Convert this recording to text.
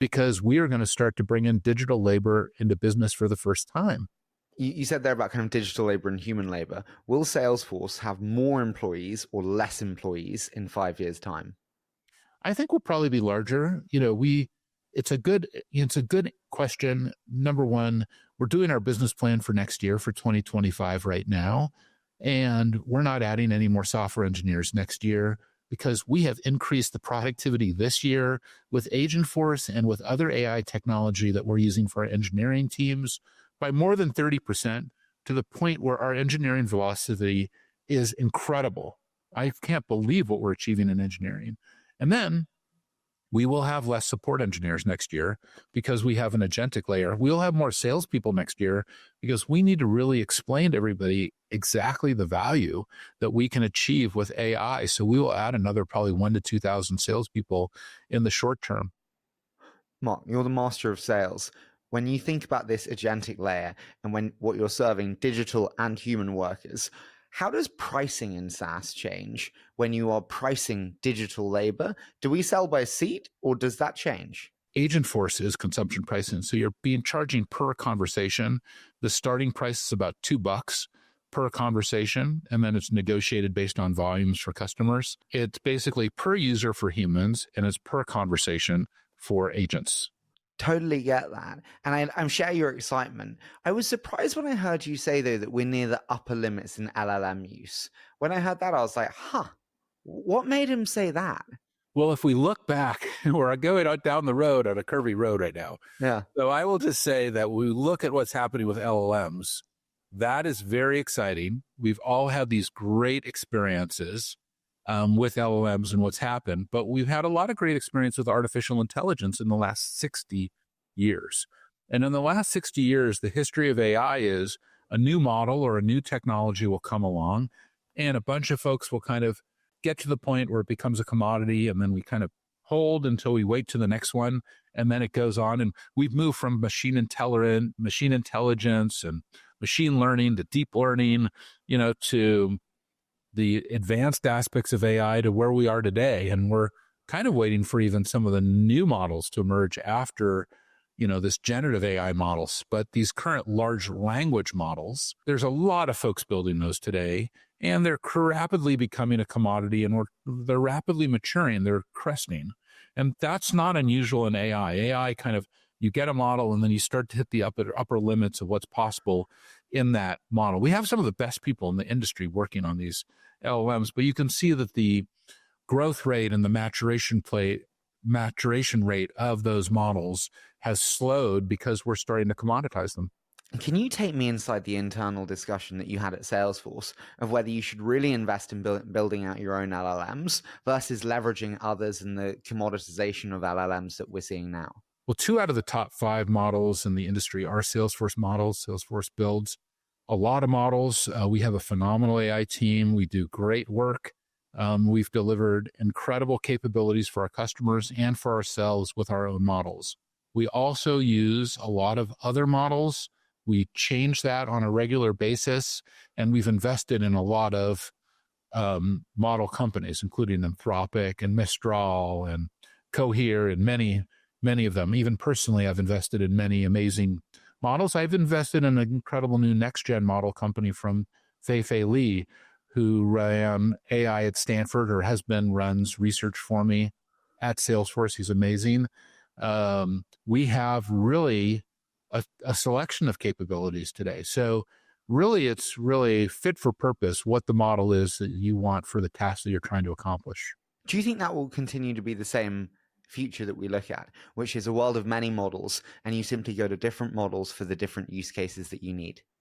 because we are going to start to bring in digital labor into business for the first time. You said there about kind of digital labor and human labor. Will Salesforce have more employees or less employees in 5 years' time? I think we'll probably be larger. It's a good question. Number one, we're doing our business plan for next year for 2025 right now. And we're not adding any more software engineers next year because we have increased the productivity this year with Agentforce and with other AI technology that we're using for our engineering teams by more than 30%, to the point where our engineering velocity is incredible. I can't believe what we're achieving in engineering. And then we will have less support engineers next year because we have an agentic layer. We'll have more salespeople next year because we need to really explain to everybody exactly the value that we can achieve with AI. So we will add another probably 1,000 to 2,000 salespeople in the short term. Mark, you're the master of sales. When you think about this agentic layer and what you're serving digital and human workers, how does pricing in SaaS change when you are pricing digital labor? Do we sell by seat, or does that change? Agentforce is consumption pricing. So you're being charging per conversation. The starting price is about $2 per conversation, and then it's negotiated based on volumes for customers. It's basically per user for humans, and it's per conversation for agents. Totally get that. And I'm share your excitement. I was surprised when I heard you say, though, that we're near the upper limits in LLM use. When I heard that, I was like, what made him say that? Well, if we look back, we're going down the road on a curvy road right now. Yeah. So I will just say that we look at what's happening with LLMs. That is very exciting. We've all had these great experiences with LLMs and what's happened, but we've had a lot of great experience with artificial intelligence in the last 60 years. And in the last 60 years, the history of AI is a new model or a new technology will come along, and a bunch of folks will kind of get to the point where it becomes a commodity, and then we kind of hold until we wait to the next one, and then it goes on. And we've moved from machine intelligence and machine learning to deep learning, to the advanced aspects of AI to where we are today. And we're kind of waiting for even some of the new models to emerge after, this generative AI models. But these current large language models, there's a lot of folks building those today, and they're rapidly becoming a commodity, and they're rapidly maturing, they're cresting. And that's not unusual in AI. AI kind of, you get a model and then you start to hit the upper limits of what's possible in that model. We have some of the best people in the industry working on these LLMs, but you can see that the growth rate and the maturation rate of those models has slowed because we're starting to commoditize them. Can you take me inside the internal discussion that you had at Salesforce of whether you should really invest in building out your own LLMs versus leveraging others in the commoditization of LLMs that we're seeing now? Well, 2 out of the top 5 models in the industry are Salesforce models. Salesforce builds a lot of models. We have a phenomenal AI team. We do great work. We've delivered incredible capabilities for our customers and for ourselves with our own models. We also use a lot of other models. We change that on a regular basis, and we've invested in a lot of model companies, including Anthropic and Mistral and Cohere and many of them. Even personally, I've invested in many amazing models. I've invested in an incredible new next-gen model company from Fei Li, who ran AI at Stanford, or runs research for me at Salesforce. He's amazing. We have really a selection of capabilities today. So really, it's really fit for purpose what the model is that you want for the task that you're trying to accomplish. Do you think that will continue to be the same future that we look at, which is a world of many models, and you simply go to different models for the different use cases that you need?